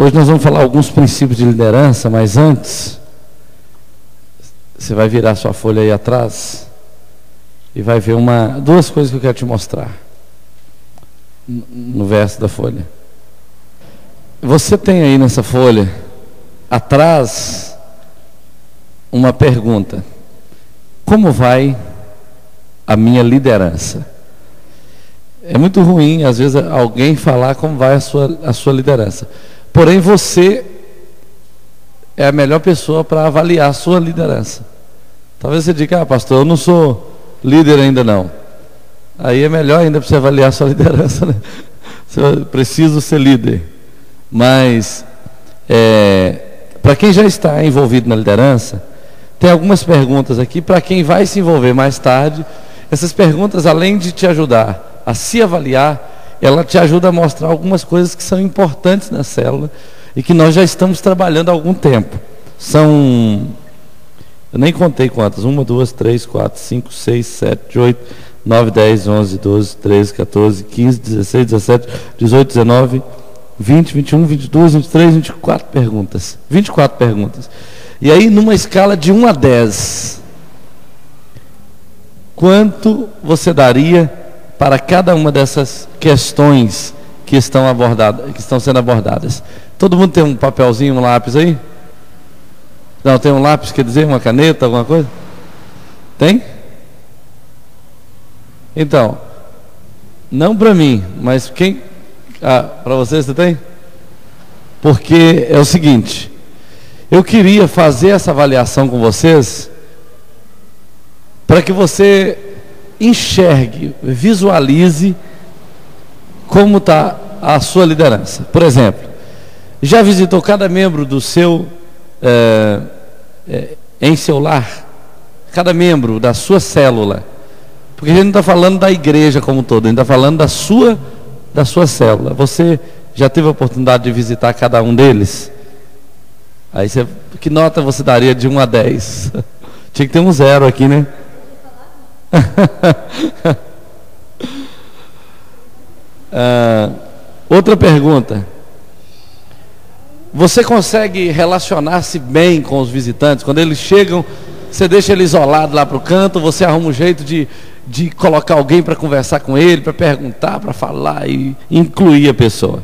Hoje nós vamos falar alguns princípios de liderança, mas antes, você vai virar sua folha aí atrás e vai ver duas coisas que eu quero te mostrar no verso da folha. Você tem aí nessa folha, atrás, uma pergunta: como vai a minha liderança? É muito ruim, às vezes, alguém falar como vai a sua liderança. Porém, você é a melhor pessoa para avaliar a sua liderança. Talvez você diga: pastor, eu não sou líder ainda não. Aí é melhor ainda para você avaliar a sua liderança, né? Você precisa ser líder. Mas, para quem já está envolvido na liderança, tem algumas perguntas aqui para quem vai se envolver mais tarde. Essas perguntas, além de te ajudar a se avaliar, ela te ajuda a mostrar algumas coisas que são importantes na célula e que nós já estamos trabalhando há algum tempo. Eu nem contei quantas: 1, 2, 3, 4, 5, 6, 7, 8, 9, 10, 11, 12, 13, 14, 15, 16, 17, 18, 19, 20, 21, 22, 23, 24 perguntas. 24 perguntas. E aí, numa escala de 1 a 10, quanto você daria para cada uma dessas questões que estão sendo abordadas? Todo mundo tem um papelzinho, um lápis aí? Não, tem um lápis, quer dizer, uma caneta, alguma coisa? Tem? Então, não para mim, mas quem... para você tem? Porque é o seguinte: eu queria fazer essa avaliação com vocês para que você enxergue, visualize como está a sua liderança. Por exemplo, já visitou cada membro do seu em seu lar? Cada membro da sua célula? Porque a gente não está falando da igreja como um todo, a gente está falando da sua célula. Você já teve a oportunidade de visitar cada um deles? Aí que nota você daria de 1 a 10? Tinha que ter um 0 aqui, né? Outra pergunta: você consegue relacionar-se bem com os visitantes? Quando eles chegam, você deixa ele isolado lá para o canto, você arruma um jeito de colocar alguém para conversar com ele, para perguntar, para falar e incluir a pessoa.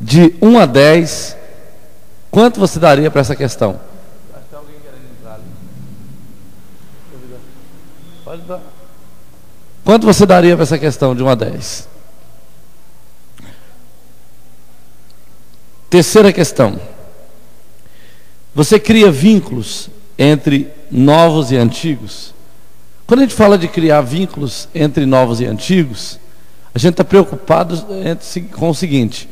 De 1 a 10, quanto você daria para essa questão? Acho que tem alguém querendo entrar ali. Pode dar. Quanto você daria para essa questão de 1 a 10? Terceira questão: você cria vínculos entre novos e antigos? Quando a gente fala de criar vínculos entre novos e antigos, a gente está preocupado com o seguinte: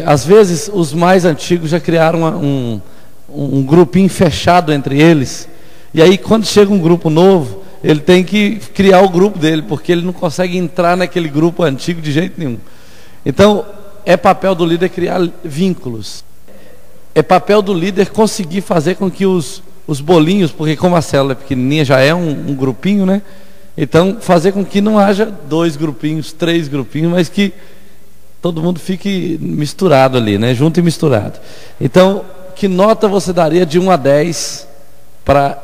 às vezes os mais antigos já criaram um grupinho fechado entre eles, e aí quando chega um grupo novo, ele tem que criar o grupo dele, porque ele não consegue entrar naquele grupo antigo de jeito nenhum. Então, é papel do líder criar vínculos. É papel do líder conseguir fazer com que os bolinhos, porque como a célula é pequenininha, já é um grupinho, né? Então, fazer com que não haja 2 grupinhos, 3 grupinhos, mas que todo mundo fique misturado ali, né? Junto e misturado. Então, que nota você daria de 1 a 10 para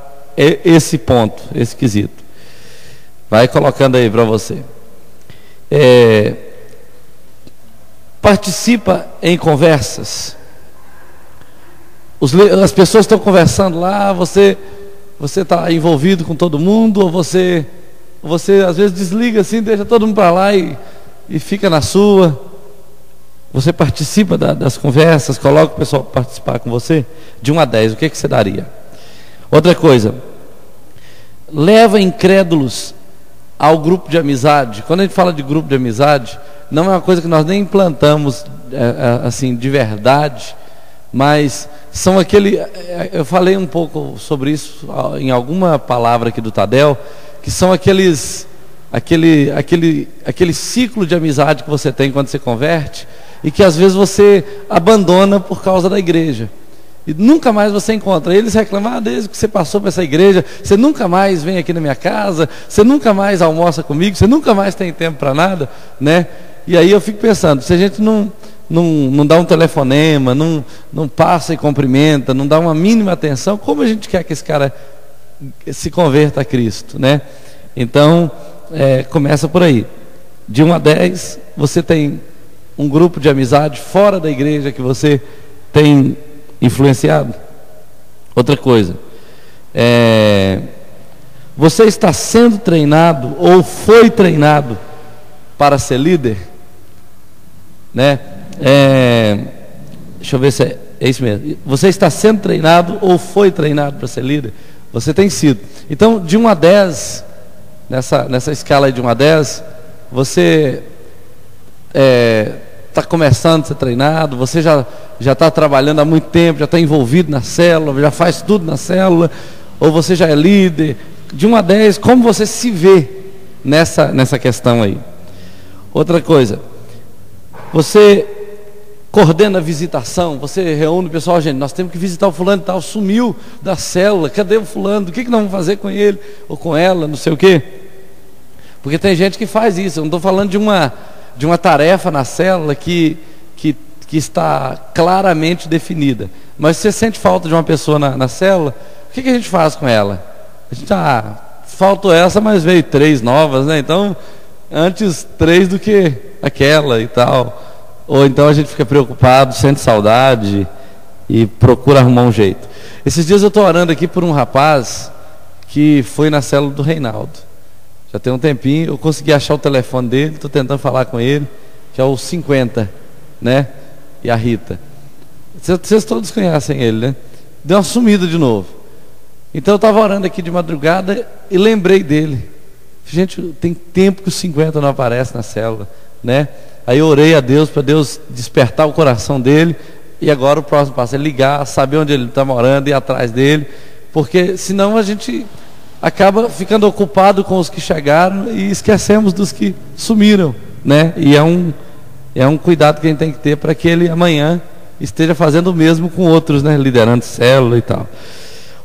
esse ponto, esse quesito? Vai colocando aí para você. Participa em conversas. As pessoas estão conversando lá, você está envolvido com todo mundo, ou você às vezes desliga assim, deixa todo mundo para lá e fica na sua? Você participa das conversas, coloca o pessoal para participar com você? De 1 a 10, o que você daria? Outra coisa: leva incrédulos ao grupo de amizade. Quando a gente fala de grupo de amizade, não é uma coisa que nós nem implantamos assim de verdade, mas são eu falei um pouco sobre isso em alguma palavra aqui do Tadel, que são aquele ciclo de amizade que você tem quando você converte, e que às vezes você abandona por causa da igreja, e nunca mais você encontra. Eles reclamam: desde que você passou para essa igreja, você nunca mais vem aqui na minha casa, você nunca mais almoça comigo, você nunca mais tem tempo para nada, né? E aí eu fico pensando, se a gente não não dá um telefonema, não passa e cumprimenta, não dá uma mínima atenção, como a gente quer que esse cara se converta a Cristo, né? Então, começa por aí. De 1 a 10, você tem um grupo de amizade fora da igreja que você tem influenciado? Outra coisa, você está sendo treinado ou foi treinado para ser líder? Né? Deixa eu ver se é isso mesmo. Você está sendo treinado ou foi treinado para ser líder? Você tem sido. Então, de 1 a 10, nessa escala de 1 a 10, você está começando a ser treinado, você já está trabalhando há muito tempo, já está envolvido na célula, já faz tudo na célula, ou você já é líder. De 1 a 10, como você se vê nessa questão aí? Outra coisa, você coordena a visitação, você reúne o pessoal, gente, nós temos que visitar o fulano e tal, sumiu da célula, cadê o fulano, o que nós vamos fazer com ele, ou com ela, não sei o quê? Porque tem gente que faz isso. Eu não estou falando de uma tarefa na célula que está claramente definida, mas se você sente falta de uma pessoa na célula, o que a gente faz com ela? A gente, faltou essa, mas veio 3 novas, né? Então, antes 3 do que aquela e tal. Ou então a gente fica preocupado, sente saudade e procura arrumar um jeito. Esses dias eu estou orando aqui por um rapaz que foi na célula do Reinaldo. Já tem um tempinho, eu consegui achar o telefone dele, estou tentando falar com ele, que é o 50, né? E a Rita. Vocês todos conhecem ele, né? Deu uma sumida de novo. Então eu estava orando aqui de madrugada e lembrei dele. Gente, tem tempo que o 50 não aparece na célula, né? Aí eu orei a Deus, para Deus despertar o coração dele. E agora o próximo passo é ligar, saber onde ele está morando, ir atrás dele. Porque senão a gente acaba ficando ocupado com os que chegaram e esquecemos dos que sumiram, né? E é um cuidado que a gente tem que ter para que ele amanhã esteja fazendo o mesmo com outros, né? Liderando célula e tal.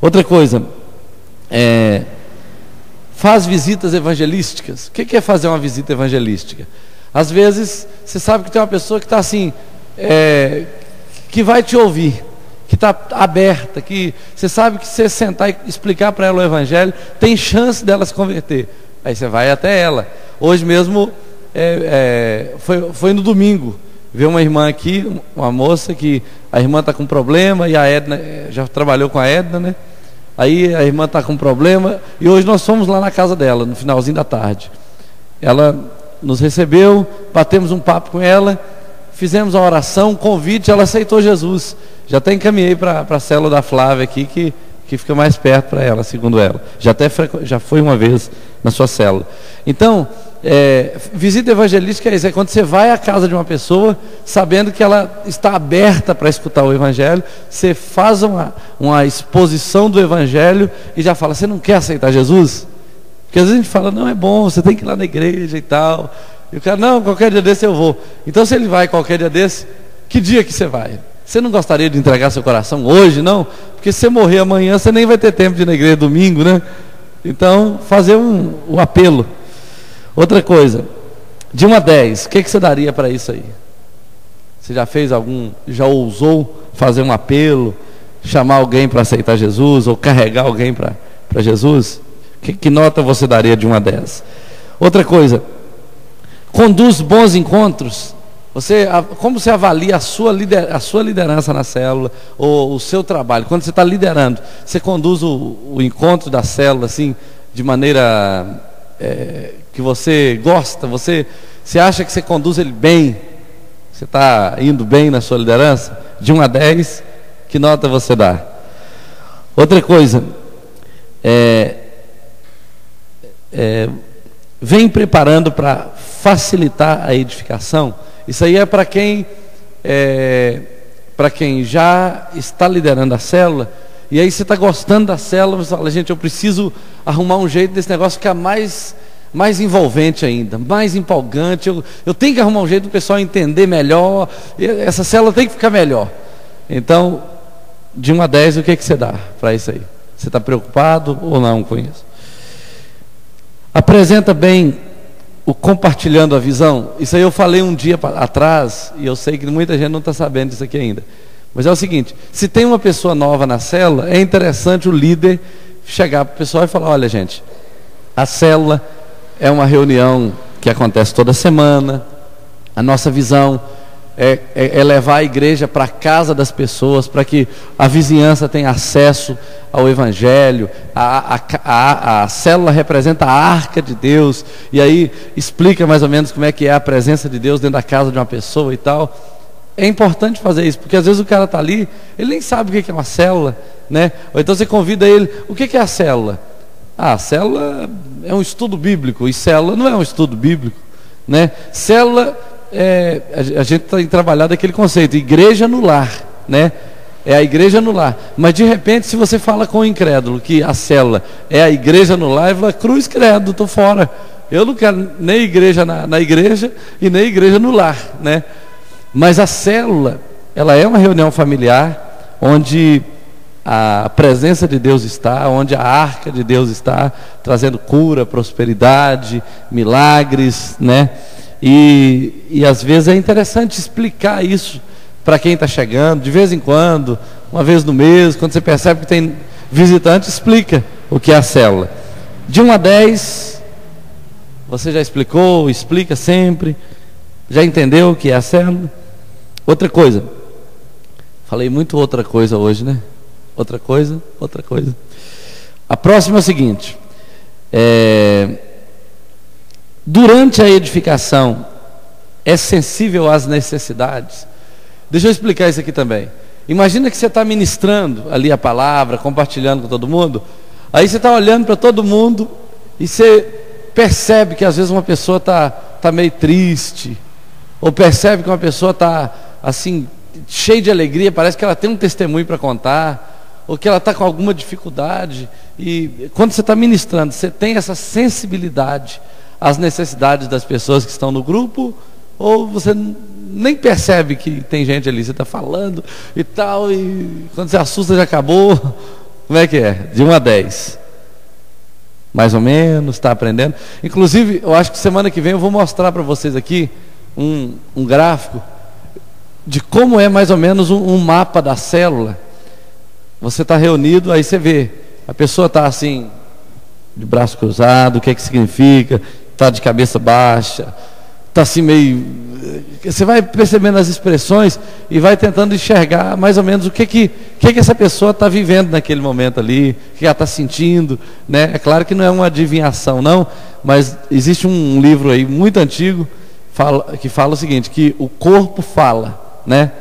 Outra coisa, faz visitas evangelísticas. O que é fazer uma visita evangelística? Às vezes, você sabe que tem uma pessoa que está assim, que vai te ouvir, que está aberta, que você sabe que se você sentar e explicar para ela o evangelho, tem chance dela se converter. Aí você vai até ela. Hoje mesmo, foi no domingo, veio uma irmã aqui, uma moça que a irmã está com problema, e a Edna, já trabalhou com a Edna, né? Aí a irmã está com problema, e hoje nós fomos lá na casa dela, no finalzinho da tarde. Ela nos recebeu, batemos um papo com ela, fizemos uma oração, um convite, ela aceitou Jesus. Já até encaminhei para a célula da Flávia aqui, que fica mais perto para ela, segundo ela. Já foi uma vez na sua célula. Então, visita evangelística é isso, é quando você vai à casa de uma pessoa, sabendo que ela está aberta para escutar o evangelho, você faz uma exposição do evangelho e já fala, você não quer aceitar Jesus? Porque às vezes a gente fala, não, é bom, você tem que ir lá na igreja e tal. E o cara, não, qualquer dia desse eu vou. Então se ele vai qualquer dia desse, que dia que você vai? Você não gostaria de entregar seu coração hoje, não? Porque se você morrer amanhã, você nem vai ter tempo de ir na igreja domingo, né? Então, fazer o apelo. Outra coisa, de 1 a 10, o que você daria para isso aí? Você já ousou fazer um apelo, chamar alguém para aceitar Jesus, ou carregar alguém para Jesus? Que nota você daria de 1 a 10? Outra coisa, conduz bons encontros. Como você avalia a sua liderança na célula, ou o seu trabalho? Quando você está liderando, você conduz o encontro da célula assim, de maneira que você gosta? Você acha que você conduz ele bem? Você está indo bem na sua liderança? De 1 a 10, que nota você dá? Outra coisa, vem preparando para facilitar a edificação. Isso aí é para quem já está liderando a célula, e aí você está gostando da célula, você fala, gente, eu preciso arrumar um jeito desse negócio ficar mais envolvente ainda, mais empolgante, eu tenho que arrumar um jeito do pessoal entender melhor, essa célula tem que ficar melhor. Então, de 1 a 10, o que você dá para isso aí? Você está preocupado ou não com isso? Apresenta bem o compartilhando a visão, isso aí eu falei um dia atrás, e eu sei que muita gente não está sabendo disso aqui ainda. Mas é o seguinte, se tem uma pessoa nova na célula, é interessante o líder chegar para o pessoal e falar: olha, gente, a célula é uma reunião que acontece toda semana. A nossa visão é levar a igreja para a casa das pessoas, para que a vizinhança tenha acesso ao Evangelho. A célula representa a arca de Deus, e aí explica mais ou menos como é que é a presença de Deus dentro da casa de uma pessoa e tal. É importante fazer isso, porque às vezes o cara está ali, ele nem sabe o que é uma célula, né? Ou então você convida ele: o que é a célula? A célula é um estudo bíblico, e célula não é um estudo bíblico, né? Célula, a gente tem trabalhado aquele conceito, igreja no lar, né? É a igreja no lar. Mas de repente, se você fala com o incrédulo que a célula é a igreja no lar, ele fala: cruz credo, estou fora, eu não quero nem igreja na igreja e nem igreja no lar, né? Mas a célula, ela é uma reunião familiar, onde a presença de Deus está, onde a arca de Deus está, trazendo cura, prosperidade, milagres, né? E às vezes é interessante explicar isso para quem está chegando, de vez em quando, uma vez no mês, quando você percebe que tem visitante, explica o que é a célula. De 1 a 10, você já explicou, explica sempre, já entendeu o que é a célula? Outra coisa, falei muito outra coisa hoje, né? Outra coisa. A próxima é o seguinte: durante a edificação, é sensível às necessidades. Deixa eu explicar isso aqui também. Imagina que você está ministrando ali a palavra, compartilhando com todo mundo. Aí você está olhando para todo mundo e você percebe que às vezes uma pessoa está meio triste, ou percebe que uma pessoa está assim, cheia de alegria, parece que ela tem um testemunho para contar, ou que ela está com alguma dificuldade. E quando você está ministrando, você tem essa sensibilidade às necessidades das pessoas que estão no grupo, ou você nem percebe que tem gente ali, você está falando e tal, e quando você assusta já acabou? Como é que é? De 1 a 10? Mais ou menos, está aprendendo? Inclusive, eu acho que semana que vem eu vou mostrar para vocês aqui um gráfico de como é mais ou menos um mapa da célula. Você está reunido, aí você vê, a pessoa está assim, de braço cruzado, o que é que significa? Está de cabeça baixa, está assim meio... Você vai percebendo as expressões e vai tentando enxergar mais ou menos o que essa pessoa está vivendo naquele momento ali, o que ela está sentindo, né? É claro que não é uma adivinhação não, mas existe um livro aí muito antigo que fala o seguinte, que o corpo fala, né?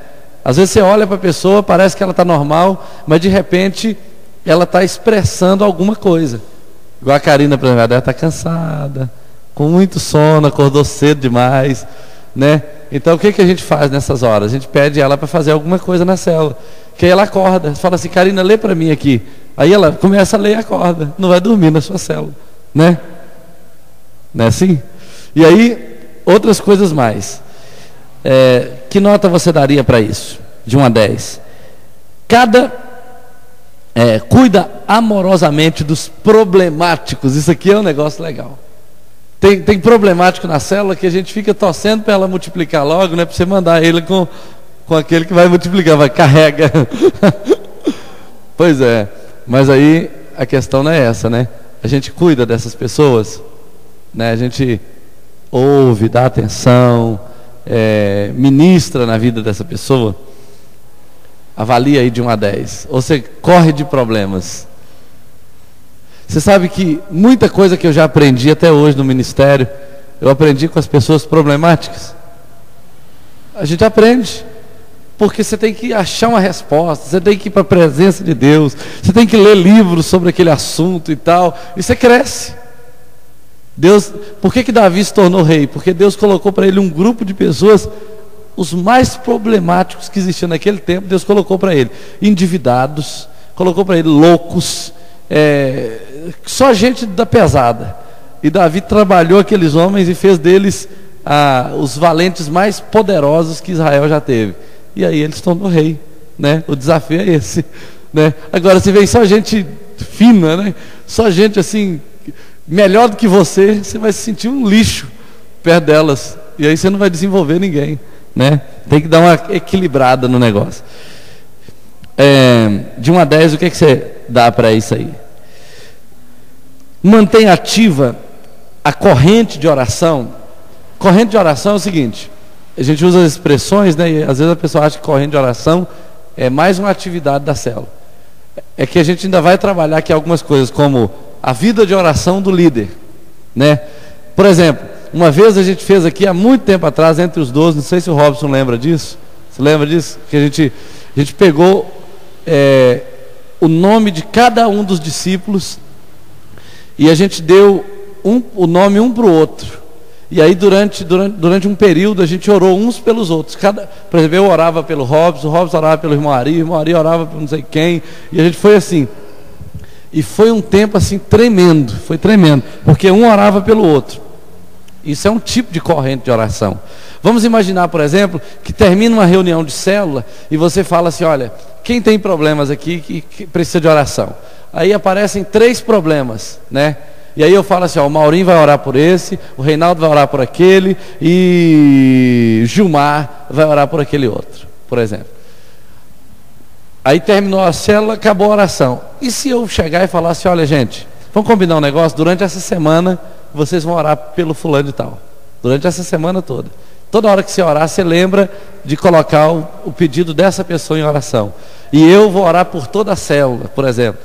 Às vezes você olha para a pessoa, parece que ela está normal, mas de repente ela está expressando alguma coisa. Igual a Karina, por exemplo, ela está cansada, com muito sono, acordou cedo demais, né? Então o que a gente faz nessas horas? A gente pede ela para fazer alguma coisa na célula, que aí ela acorda, fala assim: Karina, lê para mim aqui. Aí ela começa a ler e acorda, não vai dormir na sua célula, né? Não é assim? E aí, outras coisas mais. Que nota você daria para isso? De 1 a 10. Cuida amorosamente dos problemáticos. Isso aqui é um negócio legal. Tem problemático na célula que a gente fica torcendo para ela multiplicar logo, né? Para você mandar ele com aquele que vai multiplicar, vai, carrega. Pois é, mas aí a questão não é essa, né? A gente cuida dessas pessoas, né? A gente ouve, dá atenção, ministra na vida dessa pessoa. Avalia aí de 1 a 10. Ou você corre de problemas. Você sabe que muita coisa que eu já aprendi até hoje no ministério, eu aprendi com as pessoas problemáticas. A gente aprende, porque você tem que achar uma resposta, você tem que ir para a presença de Deus, você tem que ler livros sobre aquele assunto e tal, e você cresce. Por que Davi se tornou rei? Porque Deus colocou para ele um grupo de pessoas, os mais problemáticos que existiam naquele tempo, Deus colocou para ele endividados, colocou para ele loucos, só gente da pesada. E Davi trabalhou aqueles homens e fez deles os valentes mais poderosos que Israel já teve. E aí ele se tornou rei, né? O desafio é esse, né? Agora, se vem só gente fina, né? Só gente assim melhor do que você vai se sentir um lixo, perto delas. E aí você não vai desenvolver ninguém, né? Tem que dar uma equilibrada no negócio. De 1 a 10, o que você dá para isso aí? Mantém ativa a corrente de oração. Corrente de oração é o seguinte: a gente usa as expressões, né? E às vezes a pessoa acha que corrente de oração é mais uma atividade da célula. É que a gente ainda vai trabalhar aqui algumas coisas, como a vida de oração do líder, né? Por exemplo, uma vez a gente fez aqui há muito tempo atrás, entre os 12, não sei se o Robson lembra disso. Você lembra disso? Que a gente pegou o nome de cada um dos discípulos e a gente deu o nome um para o outro. E aí durante um período a gente orou uns pelos outros. Por exemplo, eu orava pelo Robson, o Robson orava pelo irmão Ari, o irmão Ari orava por não sei quem. E a gente foi assim. E foi um tempo assim tremendo, foi tremendo, porque um orava pelo outro. Isso é um tipo de corrente de oração. Vamos imaginar, por exemplo, que termina uma reunião de célula e você fala assim: olha, quem tem problemas aqui que precisa de oração? Aí aparecem 3 problemas, né? E aí eu falo assim: ó, o Maurinho vai orar por esse, o Reinaldo vai orar por aquele, e Gilmar vai orar por aquele outro, por exemplo. Aí terminou a célula, acabou a oração. E se eu chegar e falar assim: olha, gente, vamos combinar um negócio? Durante essa semana vocês vão orar pelo fulano e tal. Durante essa semana toda. Toda hora que você orar, você lembra de colocar o pedido dessa pessoa em oração. E eu vou orar por toda a célula, por exemplo.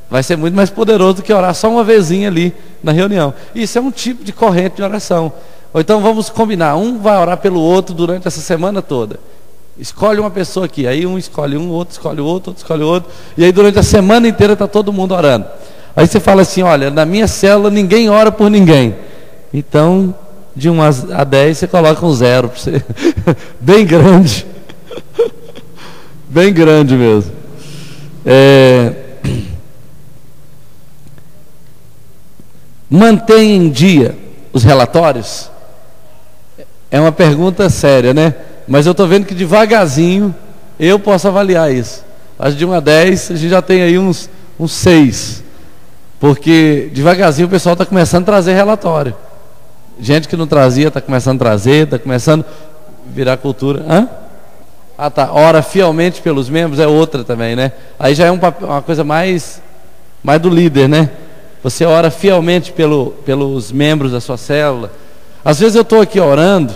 Vai ser muito mais poderoso do que orar só uma vezinha ali na reunião. Isso é um tipo de corrente de oração. Ou então vamos combinar: um vai orar pelo outro durante essa semana toda. Escolhe uma pessoa aqui, aí um escolhe um, outro escolhe o outro, outro escolhe o outro. E aí durante a semana inteira está todo mundo orando. Aí você fala assim: olha, na minha célula ninguém ora por ninguém. Então, de 1 a 10 você coloca um 0 para você. Bem grande. Bem grande mesmo. Mantém em dia os relatórios? É uma pergunta séria, né? Mas eu estou vendo que devagarzinho eu posso avaliar isso. Acho que de 1 a 10 a gente já tem aí uns 6. Porque devagarzinho o pessoal está começando a trazer relatório. Gente que não trazia está começando a trazer, está começando a virar cultura. Hã? Ah, tá. Ora fielmente pelos membros é outra também, né? Aí já é uma coisa mais do líder, né? Você ora fielmente pelos membros da sua célula. Às vezes eu estou aqui orando,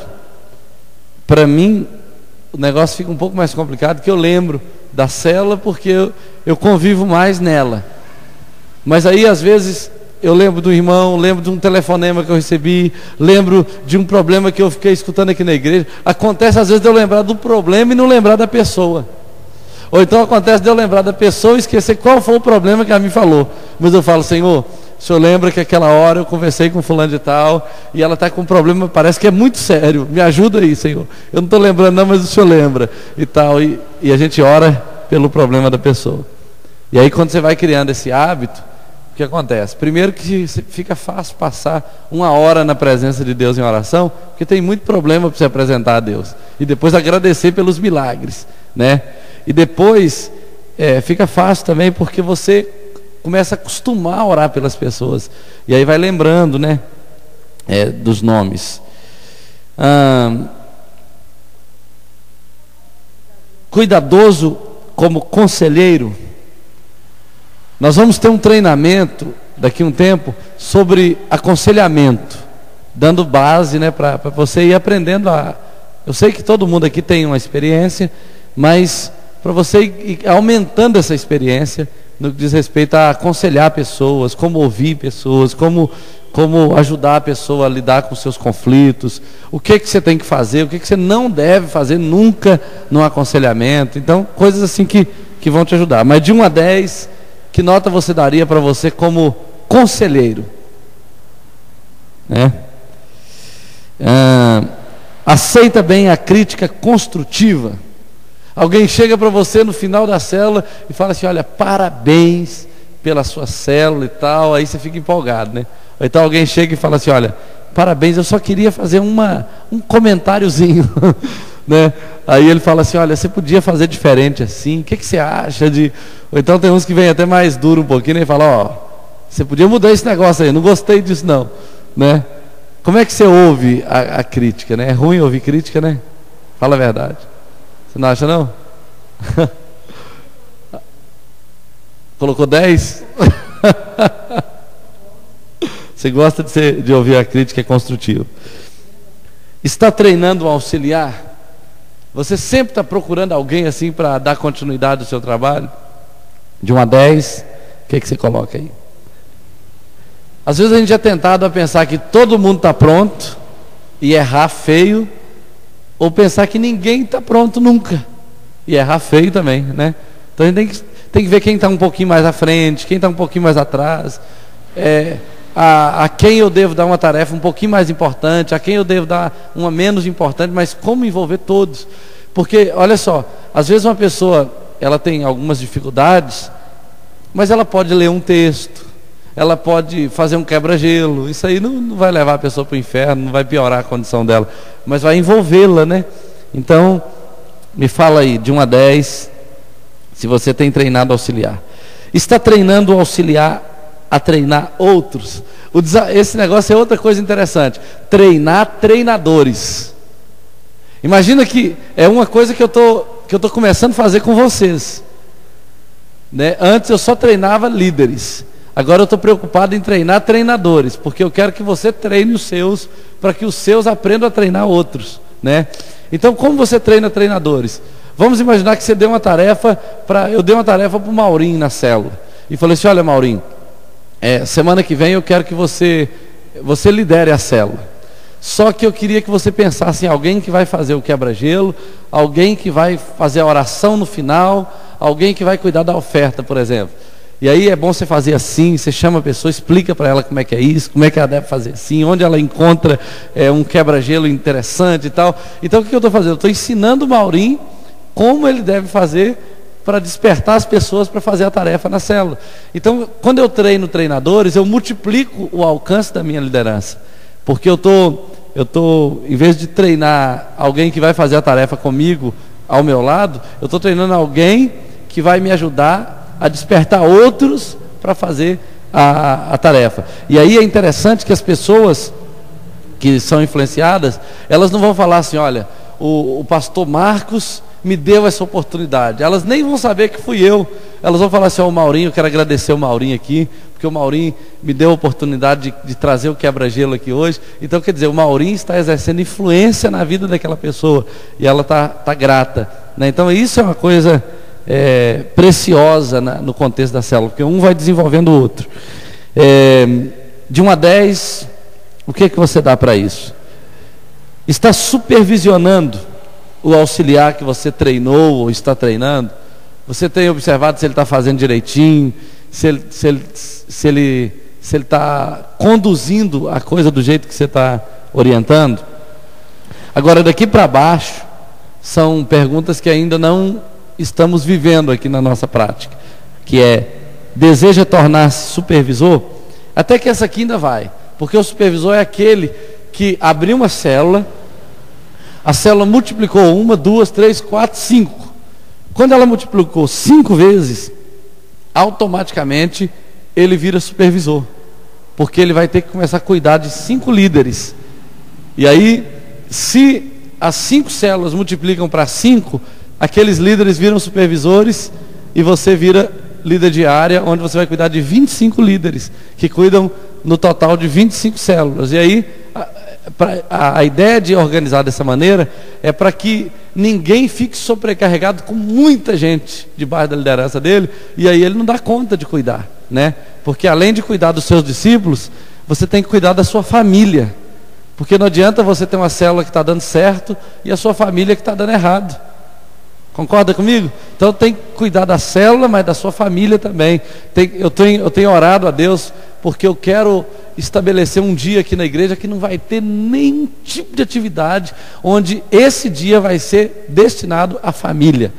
para mim o negócio fica um pouco mais complicado, que eu lembro da célula porque eu convivo mais nela. Mas aí às vezes eu lembro do irmão, lembro de um telefonema que eu recebi, lembro de um problema que eu fiquei escutando aqui na igreja. Acontece às vezes de eu lembrar do problema e não lembrar da pessoa. Ou então acontece de eu lembrar da pessoa e esquecer qual foi o problema que ela me falou. Mas eu falo: Senhor, o Senhor lembra que aquela hora eu conversei com fulano de tal e ela está com um problema, parece que é muito sério, me ajuda aí, Senhor. Eu não estou lembrando não, mas o Senhor lembra e tal. E a gente ora pelo problema da pessoa. E aí quando você vai criando esse hábito, o que acontece? Primeiro que fica fácil passar 1 hora na presença de Deus em oração, porque tem muito problema para você apresentar a Deus. E depois agradecer pelos milagres, né? E depois fica fácil também porque você começa a acostumar a orar pelas pessoas. E aí vai lembrando, né? Dos nomes. Cuidadoso como conselheiro. Nós vamos ter um treinamento daqui a um tempo sobre aconselhamento, dando base, né, para você ir aprendendo eu sei que todo mundo aqui tem uma experiência, mas para você ir aumentando essa experiência no que diz respeito a aconselhar pessoas, como ouvir pessoas, como ajudar a pessoa a lidar com seus conflitos, o que você tem que fazer, o que você não deve fazer nunca no aconselhamento. Então, coisas assim que vão te ajudar. Mas de 1 a 10, que nota você daria para você como conselheiro? Aceita bem a crítica construtiva. Alguém chega para você no final da célula e fala assim: olha, parabéns pela sua célula e tal. Aí você fica empolgado, né? Ou então alguém chega e fala assim: olha, parabéns, eu só queria fazer um comentáriozinho né? Aí ele fala assim: olha, você podia fazer diferente assim, o que você acha de... Ou então tem uns que vêm até mais duro um pouquinho, né? E fala: ó, você podia mudar esse negócio aí, não gostei disso não, né? Como é que você ouve a crítica, né? É ruim ouvir crítica, né? Fala a verdade. Você não acha, não? Colocou 10? Você gosta de ouvir a crítica construtiva. Está treinando um auxiliar? Você sempre está procurando alguém assim para dar continuidade ao seu trabalho? De 1 a 10, o que você coloca aí? Às vezes a gente é tentado a pensar que todo mundo está pronto e errar feio, ou pensar que ninguém está pronto nunca e errar feio também, né? Então a gente tem que ver quem está um pouquinho mais à frente, quem está um pouquinho mais atrás, a quem eu devo dar uma tarefa um pouquinho mais importante, a quem eu devo dar uma menos importante, mas como envolver todos. Porque, olha só, às vezes uma pessoa, ela tem algumas dificuldades, mas ela pode ler um texto, ela pode fazer um quebra-gelo. Isso aí não vai levar a pessoa para o inferno, não vai piorar a condição dela, mas vai envolvê-la, né? Então, me fala aí, de 1 a 10, se você tem treinado auxiliar. Está treinando o auxiliar a treinar outros? Esse negócio é outra coisa interessante. Treinar treinadores. Imagina que é uma coisa que eu tô começando a fazer com vocês, né? Antes eu só treinava líderes. Agora eu estou preocupado em treinar treinadores, porque eu quero que você treine os seus, para que os seus aprendam a treinar outros, né? Então, como você treina treinadores? Vamos imaginar que você deu uma tarefa eu dei uma tarefa para o Maurinho na célula e falei assim: olha, Maurinho, semana que vem eu quero que você lidere a célula. Só que eu queria que você pensasse em alguém que vai fazer o quebra-gelo, alguém que vai fazer a oração no final, alguém que vai cuidar da oferta, por exemplo. E aí é bom você fazer assim, você chama a pessoa, explica para ela como é que é isso, como é que ela deve fazer assim, onde ela encontra um quebra-gelo interessante e tal. Então o que eu estou fazendo? Eu estou ensinando o Maurinho como ele deve fazer para despertar as pessoas para fazer a tarefa na célula. Então, quando eu treino treinadores, eu multiplico o alcance da minha liderança. Porque eu tô, em vez de treinar alguém que vai fazer a tarefa comigo, ao meu lado, eu estou treinando alguém que vai me ajudar a despertar outros para fazer a tarefa. E aí é interessante que as pessoas que são influenciadas, elas não vão falar assim: olha, o pastor Marcos me deu essa oportunidade. Elas nem vão saber que fui eu. Elas vão falar assim: o Maurinho, eu quero agradecer o Maurinho aqui, porque o Maurinho me deu a oportunidade de trazer o quebra-gelo aqui hoje. Então, quer dizer, o Maurinho está exercendo influência na vida daquela pessoa, e ela tá grata, né? Então isso é uma coisa preciosa no contexto da célula, porque um vai desenvolvendo o outro. De 1 a 10, o que você dá para isso? Está supervisionando o auxiliar que você treinou ou está treinando? Você tem observado se ele está fazendo direitinho, se ele está conduzindo a coisa do jeito que você está orientando? Agora, daqui para baixo, são perguntas que ainda não estamos vivendo aqui na nossa prática, que deseja tornar-se supervisor? Até que essa aqui ainda vai, porque o supervisor é aquele que abriu uma célula, a célula multiplicou 1, 2, 3, 4, 5. Quando ela multiplicou 5 vezes, automaticamente ele vira supervisor, porque ele vai ter que começar a cuidar de 5 líderes. E aí, se as 5 células multiplicam para 5, aqueles líderes viram supervisores e você vira líder de área, onde você vai cuidar de 25 líderes, que cuidam no total de 25 células. E aí, a ideia de organizar dessa maneira é para que ninguém fique sobrecarregado com muita gente debaixo da liderança dele, e aí ele não dá conta de cuidar, né? Porque além de cuidar dos seus discípulos, você tem que cuidar da sua família, porque não adianta você ter uma célula que está dando certo e a sua família que está dando errado. Concorda comigo? Então tem que cuidar da célula, mas da sua família também. Eu tenho orado a Deus, porque eu quero estabelecer um dia aqui na igreja que não vai ter nenhum tipo de atividade onde esse dia vai ser destinado à família.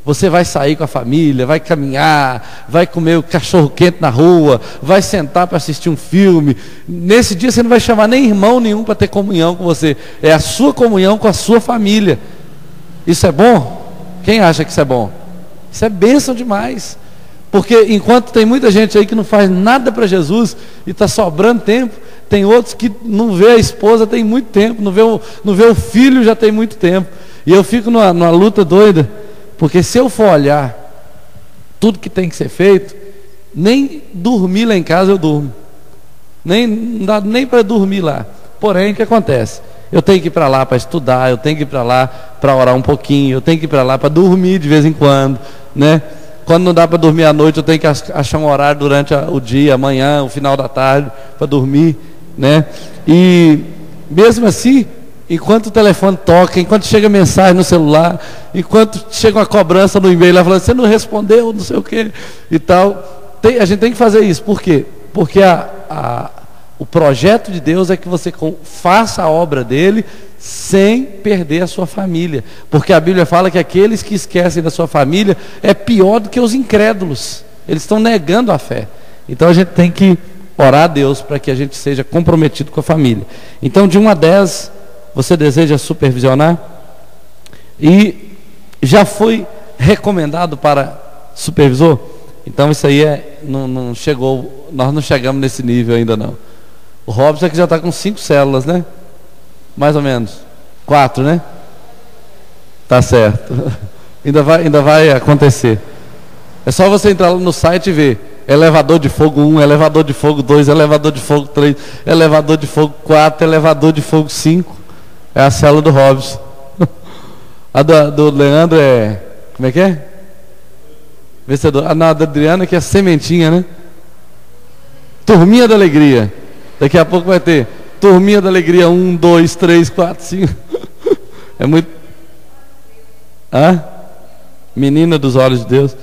Você vai sair com a família, vai caminhar, vai comer o cachorro quente na rua, vai sentar para assistir um filme. Nesse dia você não vai chamar nem irmão nenhum para ter comunhão com você. É a sua comunhão com a sua família. Isso é bom? Quem acha que isso é bom? Isso é bênção demais. Porque enquanto tem muita gente aí que não faz nada para Jesus e está sobrando tempo, Tem outros que não vê a esposa tem muito tempo, não vê o filho já tem muito tempo. E eu fico numa luta doida, porque se eu for olhar tudo que tem que ser feito, nem dormir lá em casa eu durmo. Não dá nem para dormir lá. Porém, o que acontece? Eu tenho que ir para lá para estudar, eu tenho que ir para lá para orar um pouquinho, eu tenho que ir para lá para dormir de vez em quando, né? Quando não dá para dormir à noite, eu tenho que achar um horário durante o dia, amanhã, o final da tarde, para dormir, né? E mesmo assim, enquanto o telefone toca, enquanto chega mensagem no celular, enquanto chega uma cobrança no e-mail lá falando, você não respondeu, não sei o que e tal, a gente tem que fazer isso. Por quê? Porque o projeto de Deus é que você faça a obra dele sem perder a sua família, porque a Bíblia fala que aqueles que esquecem da sua família é pior do que os incrédulos, eles estão negando a fé. Então a gente tem que orar a Deus para que a gente seja comprometido com a família. Então de 1 a 10 você deseja supervisionar? E já foi recomendado para supervisor? Então isso aí não chegou, nós não chegamos nesse nível ainda não. O Robson é que já está com 5 células, né? Mais ou menos 4, né? Tá certo. Ainda vai acontecer. É só você entrar no site e ver elevador de fogo 1, elevador de fogo 2, elevador de fogo 3, elevador de fogo 4, elevador de fogo 5. É a célula do Robson. A do Leandro é... Como é que é? Vencedor. A da Adriana que é sementinha, né? Turminha da alegria. Daqui a pouco vai ter turminha da alegria 1, 2, 3, 4, 5. É muito... Menina dos olhos de Deus.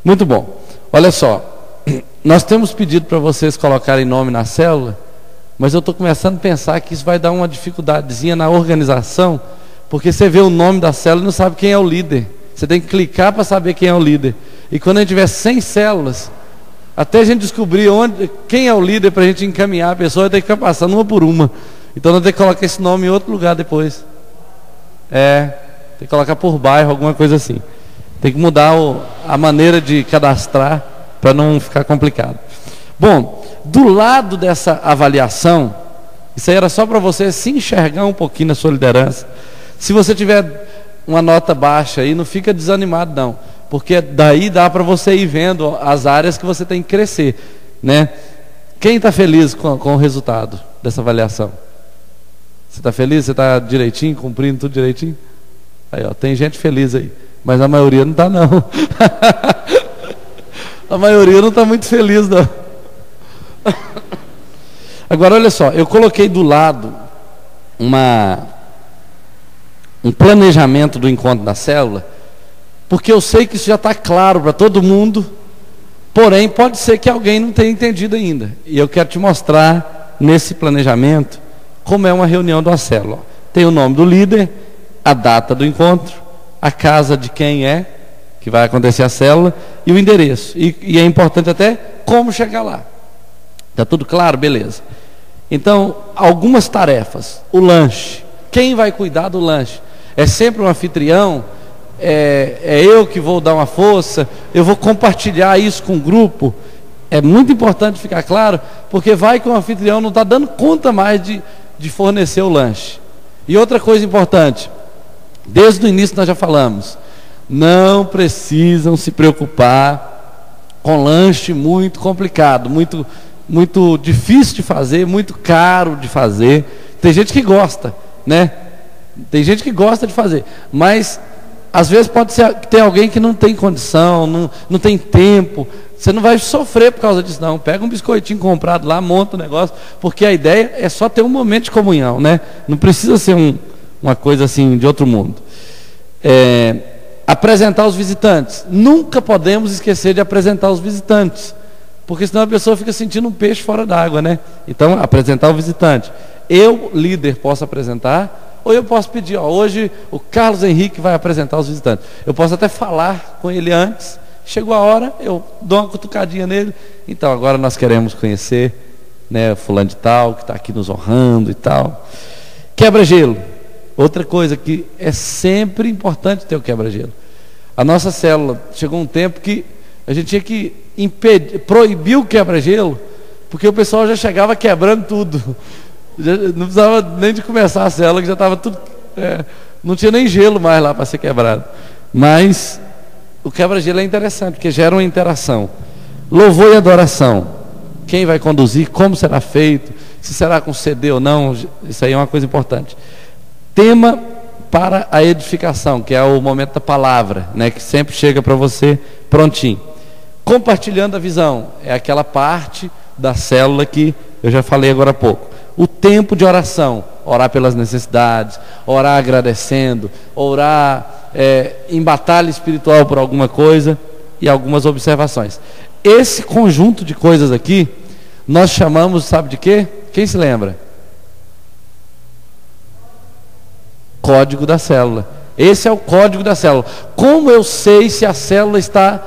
Muito bom. Olha só, nós temos pedido para vocês colocarem nome na célula, mas eu estou começando a pensar que isso vai dar uma dificuldadezinha na organização, porque você vê o nome da célula e não sabe quem é o líder. Você tem que clicar para saber quem é o líder. E quando a gente tiver 100 células, até a gente descobrir quem é o líder para a gente encaminhar a pessoa, vai ter que ficar passando uma por uma. Então nós temos que colocar esse nome em outro lugar depois. Tem que colocar por bairro, alguma coisa assim. Tem que mudar a maneira de cadastrar para não ficar complicado. Bom, do lado dessa avaliação, isso aí era só para você se enxergar um pouquinho na sua liderança. Se você tiver uma nota baixa aí, não fica desanimado não, porque daí dá para você ir vendo as áreas que você tem que crescer, né? Quem está feliz com o resultado dessa avaliação? Você está feliz? Você está direitinho, cumprindo tudo direitinho? Aí, ó, tem gente feliz aí, mas a maioria não está não. A maioria não está muito feliz não. Agora olha só, eu coloquei do lado um planejamento do encontro da célula, porque eu sei que isso já está claro para todo mundo, porém pode ser que alguém não tenha entendido ainda, e eu quero te mostrar nesse planejamento como é uma reunião de uma célula. Tem o nome do líder, a data do encontro, a casa de quem que vai acontecer a célula e o endereço, e é importante até como chegar lá. Está tudo claro? Beleza. Então, algumas tarefas. O lanche, quem vai cuidar do lanche? É sempre um anfitrião? É eu que vou dar uma força? Eu vou compartilhar isso com o grupo? É muito importante ficar claro, porque vai que o anfitrião não está dando conta mais de fornecer o lanche. E outra coisa importante, desde o início nós já falamos, não precisam se preocupar com lanche muito complicado, muito difícil de fazer, muito caro de fazer. Tem gente que gosta, né? Tem gente que gosta de fazer, mas às vezes pode ser que tem alguém que não tem condição, não tem tempo. Você não vai sofrer por causa disso não. Pega um biscoitinho comprado lá, monta o negócio, porque a ideia é só ter um momento de comunhão, né? Não precisa ser uma coisa assim de outro mundo. Apresentar os visitantes. Nunca podemos esquecer de apresentar os visitantes, porque senão a pessoa fica sentindo um peixe fora d'água, né? Então, apresentar o visitante. Eu, líder, posso apresentar, ou eu posso pedir, hoje o Carlos Henrique vai apresentar os visitantes. Eu posso até falar com ele antes, chegou a hora, eu dou uma cutucadinha nele. Então, agora nós queremos conhecer, né, fulano de tal, que está aqui nos honrando e tal. Quebra-gelo. Outra coisa que é sempre importante ter o quebra-gelo. A nossa célula, chegou um tempo que a gente tinha que proibir o quebra-gelo, Porque o pessoal já chegava quebrando tudo. Não precisava nem de começar a célula, que já estava tudo... não tinha nem gelo mais lá para ser quebrado. Mas o quebra-gelo é interessante, porque gera uma interação. Louvor e adoração. Quem vai conduzir, como será feito, se será com CD ou não, isso aí é uma coisa importante. Tema para a edificação, que é o momento da palavra, né, que sempre chega para você prontinho. Compartilhando a visão, é aquela parte da célula que eu já falei agora há pouco. O tempo de oração, orar pelas necessidades, orar agradecendo, orar em batalha espiritual por alguma coisa e algumas observações. Esse conjunto de coisas aqui, nós chamamos, sabe de quê? Quem se lembra? Código da célula. Esse é o código da célula. Como eu sei se a célula está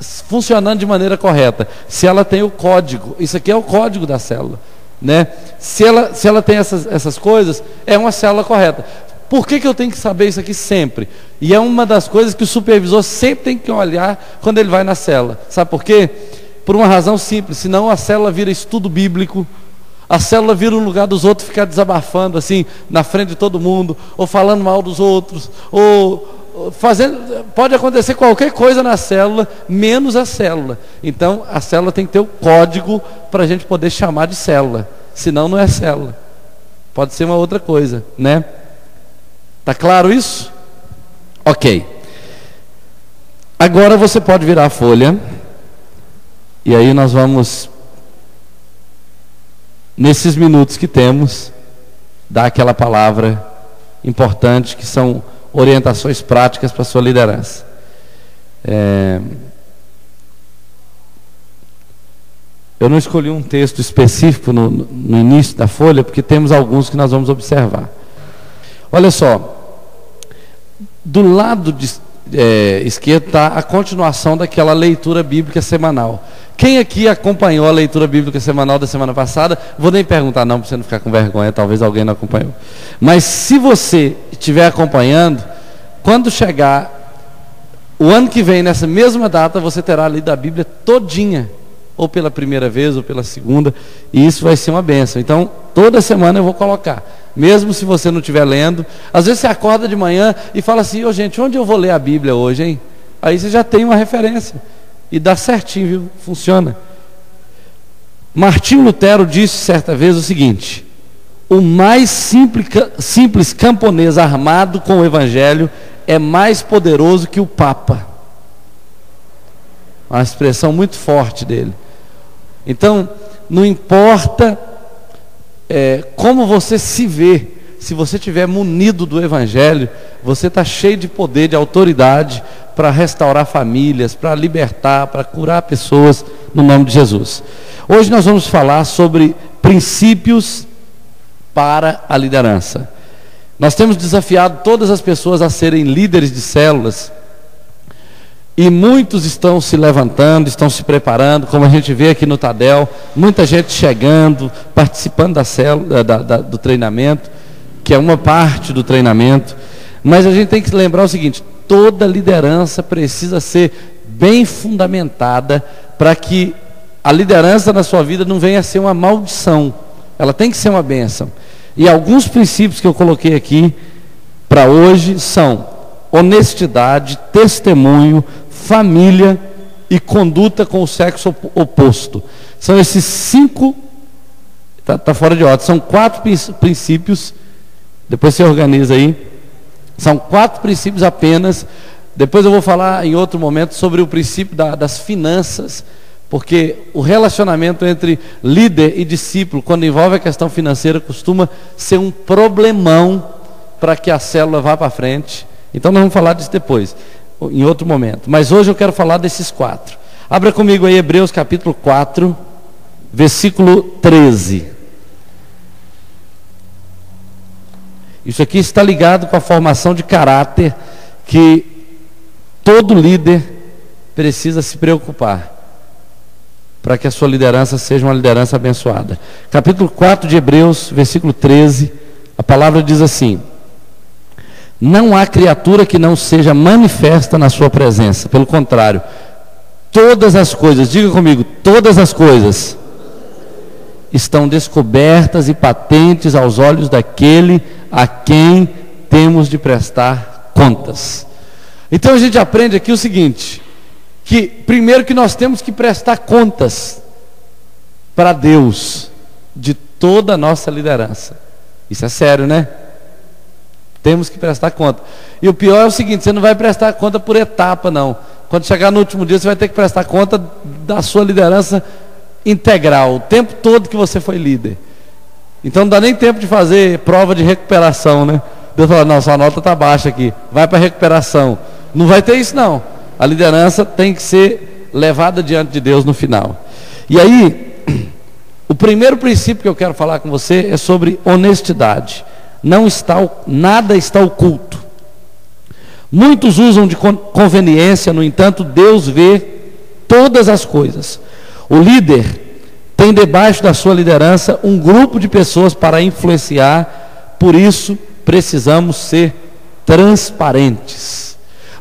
funcionando de maneira correta? Se ela tem o código. Isso aqui é o código da célula, né? Se ela tem essas coisas, é uma célula correta. Por que eu tenho que saber isso aqui sempre? E é uma das coisas que o supervisor sempre tem que olhar quando ele vai na célula. Sabe por quê? Por uma razão simples. Senão a célula vira estudo bíblico. A célula vira um lugar dos outros ficar desabafando assim, na frente de todo mundo, ou falando mal dos outros, ou fazendo... Pode acontecer qualquer coisa na célula, menos a célula. Então a célula tem que ter o código para a gente poder chamar de célula. Senão não é célula. Pode ser uma outra coisa, né? Tá claro isso? Ok. Agora você pode virar a folha. E aí nós vamos, nesses minutos que temos, dar aquela palavra importante, que são orientações práticas para a sua liderança. Eu não escolhi um texto específico no início da folha, porque temos alguns que nós vamos observar. Olha só, do lado esquerdo está a continuação daquela leitura bíblica semanal. Quem aqui acompanhou a leitura bíblica semanal da semana passada? Vou nem perguntar não, para você não ficar com vergonha, talvez alguém não acompanhou. Mas se você estiver acompanhando, quando chegar o ano que vem, nessa mesma data, você terá lido a Bíblia todinha, ou pela primeira vez, ou pela segunda, e isso vai ser uma bênção. Então, toda semana eu vou colocar, mesmo se você não estiver lendo. Às vezes você acorda de manhã e fala assim: gente, onde eu vou ler a Bíblia hoje, hein? Aí você já tem uma referência, e dá certinho, viu? Funciona. Martinho Lutero disse certa vez o seguinte: o mais simples camponês armado com o Evangelho é mais poderoso que o Papa. Uma expressão muito forte dele. Então, não importa como você se vê, se você estiver munido do Evangelho, você está cheio de poder, de autoridade para restaurar famílias, para libertar, para curar pessoas, no nome de Jesus. Hoje nós vamos falar sobre princípios para a liderança. Nós temos desafiado todas as pessoas a serem líderes de células, e muitos estão se levantando, estão se preparando, como a gente vê aqui no Tadel, muita gente chegando, participando da célula, do treinamento, que é uma parte do treinamento. Mas a gente tem que lembrar o seguinte: toda liderança precisa ser bem fundamentada, para que a liderança na sua vida não venha a ser uma maldição. Ela tem que ser uma bênção. E alguns princípios que eu coloquei aqui para hoje são honestidade, testemunho, família e conduta com o sexo oposto. São esses 5, está fora de ordem, são 4 princípios. Depois você organiza aí. São 4 princípios apenas. Depois eu vou falar em outro momento sobre o princípio das finanças, porque o relacionamento entre líder e discípulo, quando envolve a questão financeira, costuma ser um problemão para que a célula vá para frente. Então nós vamos falar disso depois, em outro momento. Mas hoje eu quero falar desses 4. Abra comigo aí Hebreus capítulo 4, versículo 13. Isso aqui está ligado com a formação de caráter que todo líder precisa se preocupar, para que a sua liderança seja uma liderança abençoada. Capítulo 4 de Hebreus, versículo 13, a palavra diz assim: não há criatura que não seja manifesta na sua presença. Pelo contrário, todas as coisas, diga comigo, todas as coisas estão descobertas e patentes aos olhos daquele a quem temos de prestar contas. Então a gente aprende aqui o seguinte, que primeiro que nós temos que prestar contas para Deus de toda a nossa liderança. Isso é sério, né? Temos que prestar conta. E o pior é o seguinte, você não vai prestar conta por etapa, não. Quando chegar no último dia, você vai ter que prestar conta da sua liderança integral, o tempo todo que você foi líder. Então não dá nem tempo de fazer prova de recuperação, né? Deus fala, não, sua nota está baixa aqui, vai para recuperação. Não vai ter isso, não. A liderança tem que ser levada diante de Deus no final. E aí, o primeiro princípio que eu quero falar com você é sobre honestidade. Nada está oculto. Muitos usam de conveniência, no entanto, Deus vê todas as coisas. O líder tem debaixo da sua liderança um grupo de pessoas para influenciar, por isso precisamos ser transparentes.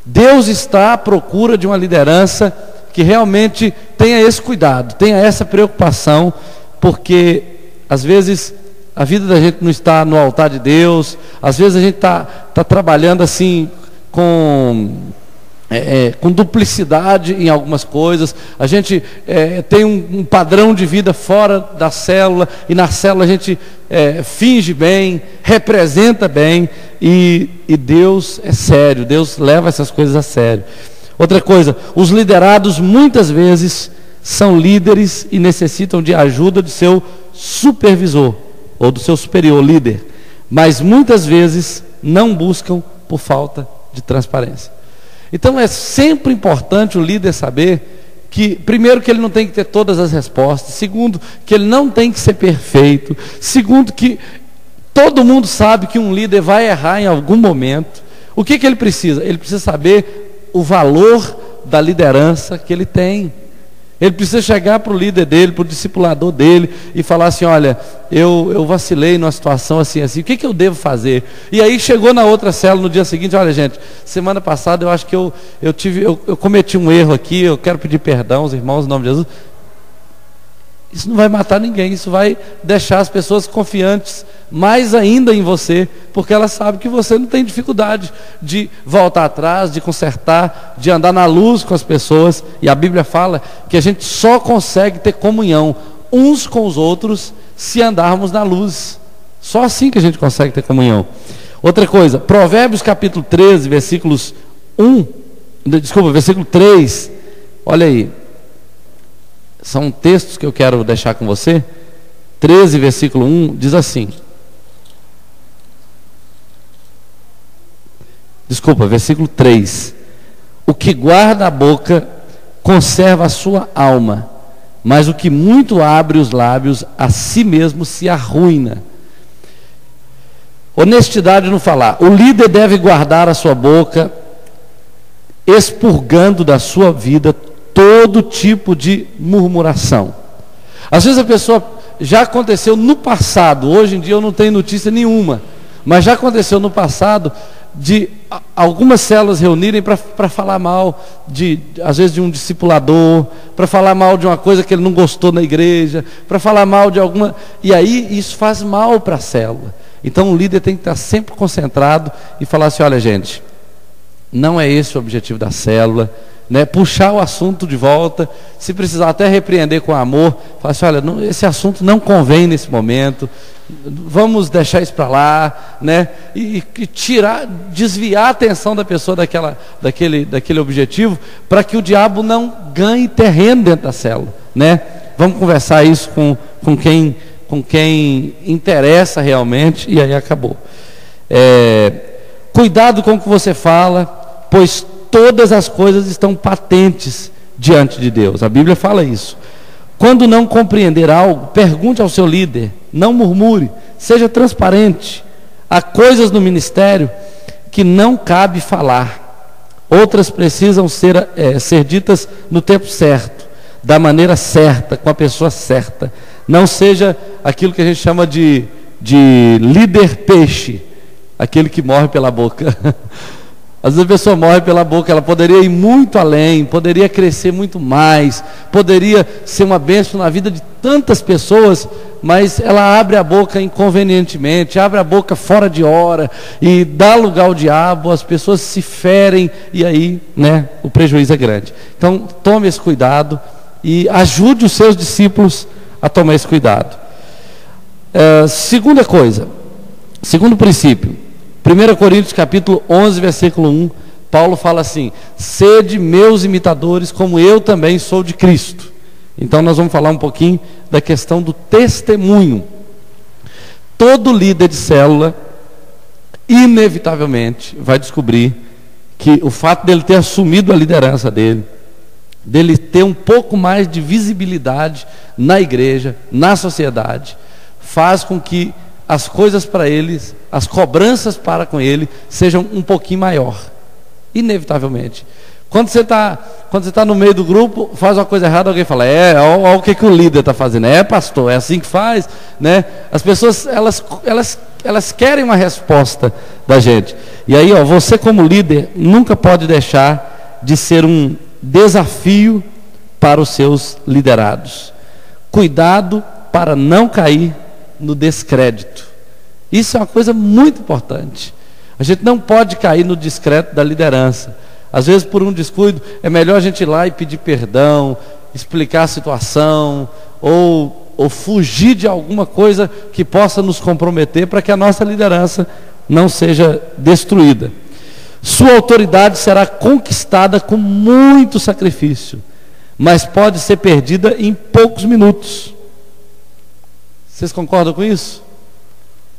Deus está à procura de uma liderança que realmente tenha esse cuidado, tenha essa preocupação, porque às vezes a vida da gente não está no altar de Deus, às vezes a gente está trabalhando assim com duplicidade em algumas coisas, a gente tem um padrão de vida fora da célula, e na célula a gente finge bem, representa bem, e Deus é sério, Deus leva essas coisas a sério. Outra coisa, os liderados muitas vezes são líderes e necessitam de ajuda de seu supervisor, ou do seu superior líder, mas muitas vezes não buscam por falta de transparência. Então é sempre importante o líder saber que, primeiro, que ele não tem que ter todas as respostas, segundo, que ele não tem que ser perfeito, segundo, que todo mundo sabe que um líder vai errar em algum momento. O que ele precisa? Ele precisa saber o valor da liderança que ele tem. Ele precisa chegar para o líder dele, para o discipulador dele e falar assim, olha, eu vacilei numa situação assim, o que eu devo fazer? E aí chegou na outra célula no dia seguinte, olha gente, semana passada eu acho que eu cometi um erro aqui, eu quero pedir perdão aos irmãos em nome de Jesus. Isso não vai matar ninguém, isso vai deixar as pessoas confiantes mais ainda em você, porque elas sabem que você não tem dificuldade de voltar atrás, de consertar, de andar na luz com as pessoas. E a Bíblia fala que a gente só consegue ter comunhão uns com os outros se andarmos na luz. Só assim que a gente consegue ter comunhão. Outra coisa, Provérbios capítulo 13, versículo 3, olha aí. São textos que eu quero deixar com você. 13, versículo 1, diz assim. Versículo 3. O que guarda a boca conserva a sua alma, mas o que muito abre os lábios a si mesmo se arruína. Honestidade no falar. O líder deve guardar a sua boca, expurgando da sua vida todo tipo de murmuração. Às vezes a pessoa, já aconteceu no passado, hoje em dia eu não tenho notícia nenhuma, mas já aconteceu no passado de algumas células reunirem para falar mal às vezes de um discipulador, para falar mal de uma coisa que ele não gostou na igreja, para falar mal de alguma, e aí isso faz mal para a célula. Então o líder tem que estar sempre concentrado e falar assim, olha gente, não é esse o objetivo da célula, né? Puxar o assunto de volta, se precisar até repreender com amor, falar assim, olha, esse assunto não convém nesse momento, vamos deixar isso para lá, né? E desviar a atenção da pessoa daquele objetivo, para que o diabo não ganhe terreno dentro da célula, né? Vamos conversar isso com quem interessa realmente, e aí acabou. Cuidado com o que você fala, pois todas as coisas estão patentes diante de Deus. A Bíblia fala isso. Quando não compreender algo, pergunte ao seu líder, não murmure, seja transparente. Há coisas no ministério que não cabe falar, outras precisam ser ditas no tempo certo, da maneira certa, com a pessoa certa. Não seja aquilo que a gente chama de líder peixe, aquele que morre pela boca. Às vezes a pessoa morre pela boca, ela poderia ir muito além, poderia crescer muito mais, poderia ser uma bênção na vida de tantas pessoas, mas ela abre a boca inconvenientemente, abre a boca fora de hora e dá lugar ao diabo, as pessoas se ferem e aí, né, o prejuízo é grande. Então, tome esse cuidado e ajude os seus discípulos a tomar esse cuidado. Segunda coisa, segundo princípio, 1 Coríntios capítulo 11, versículo 1, Paulo fala assim: sede meus imitadores, como eu também sou de Cristo. Então nós vamos falar um pouquinho da questão do testemunho. Todo líder de célula, inevitavelmente, vai descobrir que o fato dele ter assumido a liderança dele ter um pouco mais de visibilidade na igreja, na sociedade, faz com que as coisas para eles, as cobranças para com ele, sejam um pouquinho maior, inevitavelmente. Quando você está no meio do grupo, faz uma coisa errada, alguém fala, olha o que o líder está fazendo, pastor, é assim que faz, né? As pessoas, elas querem uma resposta da gente, e aí, você como líder, nunca pode deixar de ser um desafio para os seus liderados. Cuidado para não cair no descrédito. Isso é uma coisa muito importante. A gente não pode cair no descrédito da liderança. Às vezes, por um descuido, é melhor a gente ir lá e pedir perdão, explicar a situação, ou fugir de alguma coisa que possa nos comprometer para que a nossa liderança não seja destruída. Sua autoridade será conquistada com muito sacrifício, mas pode ser perdida em poucos minutos. Vocês concordam com isso?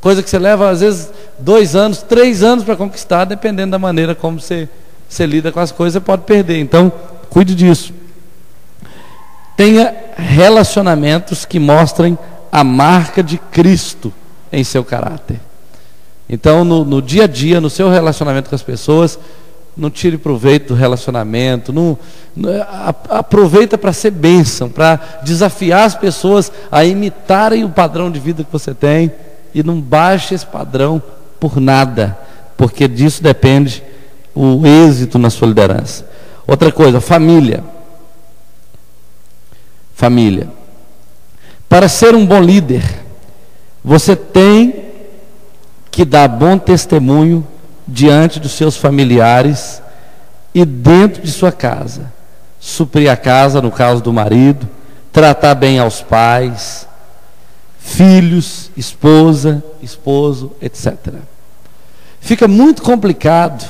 Coisa que você leva às vezes 2 anos, 3 anos para conquistar, dependendo da maneira como você lida com as coisas, você pode perder. Então, cuide disso. Tenha relacionamentos que mostrem a marca de Cristo em seu caráter. Então, no dia a dia, no seu relacionamento com as pessoas, não tire proveito do relacionamento, aproveita para ser bênção, para desafiar as pessoas a imitarem o padrão de vida que você tem, e não baixe esse padrão por nada, porque disso depende o êxito na sua liderança. Outra coisa, família. Para ser um bom líder, você tem que dar bom testemunho diante dos seus familiares e dentro de sua casa. Suprir a casa, no caso do marido, tratar bem aos pais, filhos, esposa, esposo, etc. Fica muito complicado,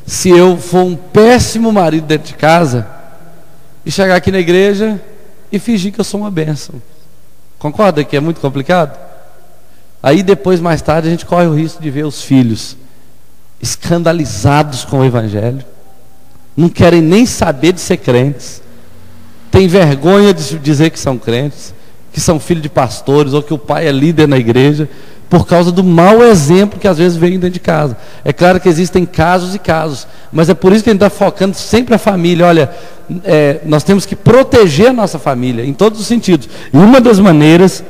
se eu for um péssimo marido dentro de casa e chegar aqui na igreja e fingir que eu sou uma bênção. Concorda que é muito complicado? Aí depois, mais tarde, a gente corre o risco de ver os filhos escandalizados com o evangelho, não querem nem saber de ser crentes, têm vergonha de dizer que são crentes, que são filhos de pastores, ou que o pai é líder na igreja, por causa do mau exemplo que às vezes vem dentro de casa. É claro que existem casos e casos, mas é por isso que a gente está focando sempre a família. Olha, nós temos que proteger a nossa família, em todos os sentidos, e uma das maneiras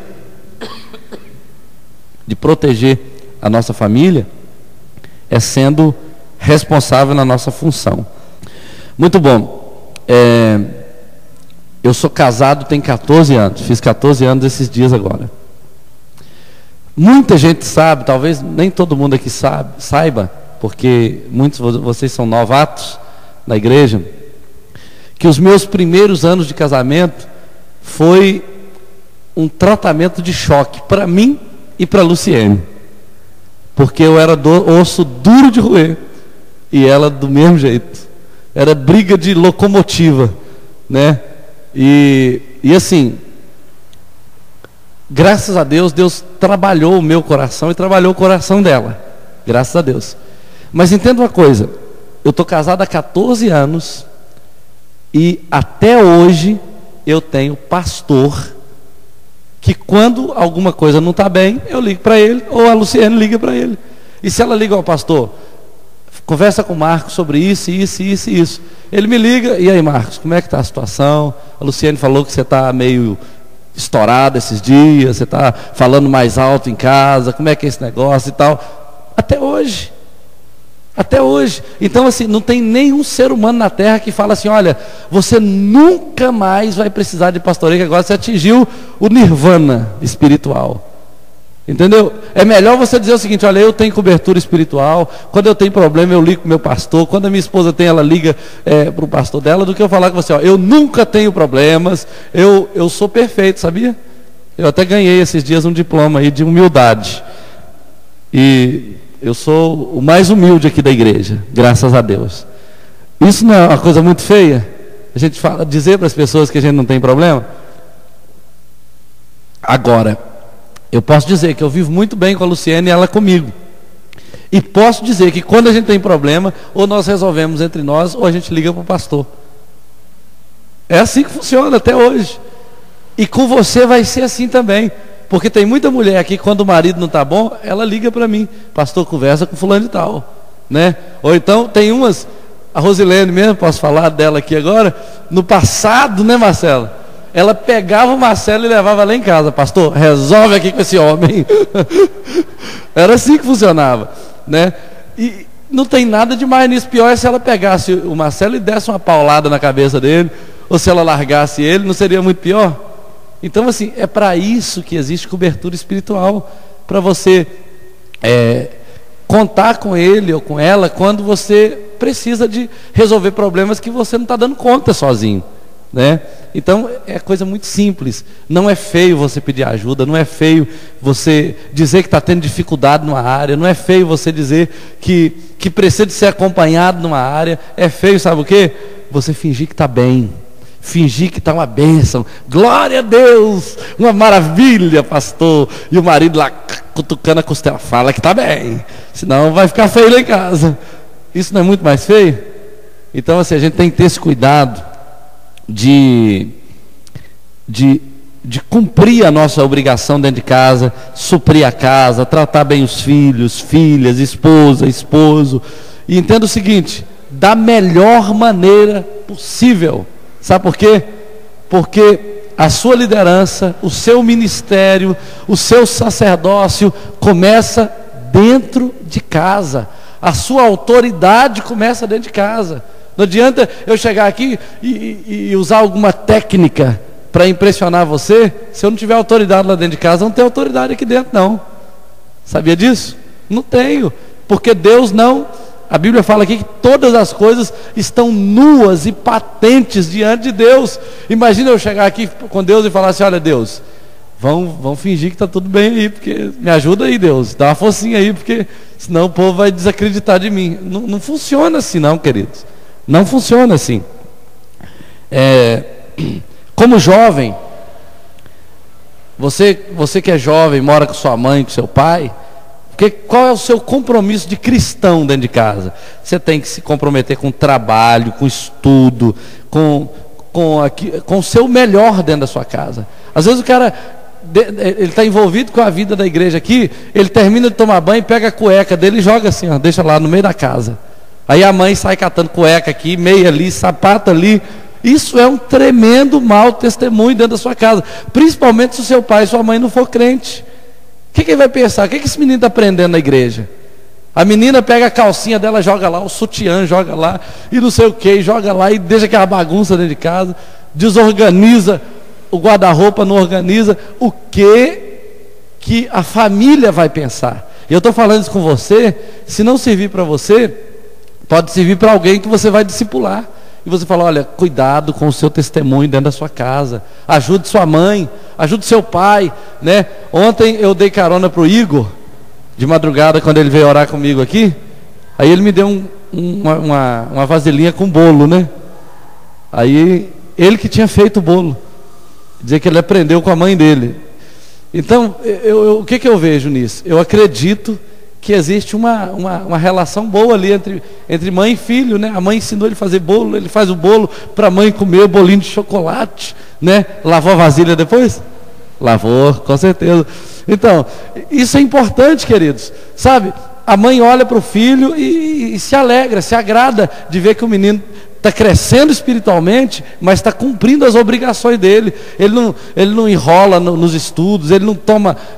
de proteger a nossa família é sendo responsável na nossa função. Muito bom. Eu sou casado tem 14 anos, fiz 14 anos esses dias agora. Muita gente sabe, talvez nem todo mundo aqui saiba, porque muitos de vocês são novatos na igreja, que os meus primeiros anos de casamento foi um tratamento de choque para mim e para Luciene, porque eu era osso duro de roer e ela do mesmo jeito. Era briga de locomotiva, né? E assim, graças a Deus, Deus trabalhou o meu coração e trabalhou o coração dela, graças a Deus. Mas entenda uma coisa, eu estou casado há 14 anos e até hoje eu tenho pastor que quando alguma coisa não está bem, eu ligo para ele, ou a Luciene liga para ele. E se ela liga ao pastor, conversa com o Marcos sobre isso, isso. Ele me liga, e aí Marcos, como é que está a situação? A Luciene falou que você está meio estourado esses dias, você está falando mais alto em casa, como é que é esse negócio e tal. Até hoje. Até hoje. Então, assim, não tem nenhum ser humano na terra que fala assim: olha, você nunca mais vai precisar de pastoreio, que agora você atingiu o nirvana espiritual. Entendeu? É melhor você dizer o seguinte: olha, eu tenho cobertura espiritual, quando eu tenho problema eu ligo para o meu pastor, quando a minha esposa tem, ela liga para o pastor dela, do que eu falar com você: ó, eu nunca tenho problemas, eu sou perfeito, sabia? Eu até ganhei esses dias um diploma aí de humildade. E eu sou o mais humilde aqui da igreja, graças a Deus. Isso não é uma coisa muito feia? A gente dizer para as pessoas que a gente não tem problema? Agora, eu posso dizer que eu vivo muito bem com a Luciene e ela comigo. E posso dizer que quando a gente tem problema, ou nós resolvemos entre nós, ou a gente liga para o pastor. É assim que funciona até hoje. E com você vai ser assim também. Porque tem muita mulher aqui, quando o marido não está bom, ela liga para mim: pastor, conversa com fulano e tal, né? Ou então tem umas, a Rosilene mesmo, posso falar dela aqui agora, no passado, né, Marcelo? Ela pegava o Marcelo e levava lá em casa: pastor, resolve aqui com esse homem. Era assim que funcionava, né? E não tem nada demais nisso. Pior é se ela pegasse o Marcelo e desse uma paulada na cabeça dele, ou se ela largasse ele, não seria muito pior? Então, assim, é para isso que existe cobertura espiritual, para você contar com ele ou com ela quando você precisa de resolver problemas que você não está dando conta sozinho, né? Então, é coisa muito simples. Não é feio você pedir ajuda, não é feio você dizer que está tendo dificuldade numa área, não é feio você dizer que precisa de ser acompanhado numa área. É feio, sabe o quê? Você fingir que está bem, fingir que está uma bênção. Glória a Deus, uma maravilha, pastor. E o marido lá cutucando a costela: fala que está bem, senão vai ficar feio lá em casa. Isso não é muito mais feio? Então, assim, a gente tem que ter esse cuidado de cumprir a nossa obrigação dentro de casa, suprir a casa, tratar bem os filhos, filhas, esposa, esposo. E entenda o seguinte: da melhor maneira possível. Sabe por quê? Porque a sua liderança, o seu ministério, o seu sacerdócio começa dentro de casa. A sua autoridade começa dentro de casa. Não adianta eu chegar aqui e usar alguma técnica para impressionar você, se eu não tiver autoridade lá dentro de casa. Não tem autoridade aqui dentro, não. Sabia disso? Não tenho. Porque Deus não... A Bíblia fala aqui que todas as coisas estão nuas e patentes diante de Deus. Imagina eu chegar aqui com Deus e falar assim: olha, Deus, vão fingir que está tudo bem aí, porque me ajuda aí, Deus, dá uma forcinha aí, porque senão o povo vai desacreditar de mim. Não funciona assim não, queridos. Não funciona assim. Como jovem, você que é jovem, mora com sua mãe, com seu pai, porque qual é o seu compromisso de cristão dentro de casa? Você tem que se comprometer com trabalho, com estudo, com o seu melhor dentro da sua casa. Às vezes o cara, ele está envolvido com a vida da igreja aqui, ele termina de tomar banho, pega a cueca dele e joga assim, ó, deixa lá no meio da casa. Aí a mãe sai catando cueca aqui, meia ali, sapato ali. Isso é um tremendo mau testemunho dentro da sua casa, principalmente se o seu pai e sua mãe não for crente. O que ele vai pensar? O que esse menino está aprendendo na igreja? A menina pega a calcinha dela, joga lá, o sutiã joga lá, e não sei o que, joga lá e deixa aquela bagunça dentro de casa, desorganiza o guarda-roupa, não organiza. O que a família vai pensar? E eu estou falando isso com você. Se não servir para você, pode servir para alguém que você vai discipular. E você fala: olha, cuidado com o seu testemunho dentro da sua casa. Ajude sua mãe, ajude seu pai, né? Ontem eu dei carona para o Igor, de madrugada, quando ele veio orar comigo aqui. Aí ele me deu uma vasilhinha com bolo, né? Aí ele que tinha feito o bolo, dizer que ele aprendeu com a mãe dele. Então, o que eu vejo nisso? Eu acredito que existe uma relação boa ali entre mãe e filho, né? A mãe ensinou ele a fazer bolo, ele faz o bolo para a mãe comer, o bolinho de chocolate, né? Lavou a vasilha depois? Lavou, com certeza. Então, isso é importante, queridos. Sabe, a mãe olha para o filho e se alegra, se agrada de ver que o menino está crescendo espiritualmente, mas está cumprindo as obrigações dele. Ele não enrola nos estudos, ele não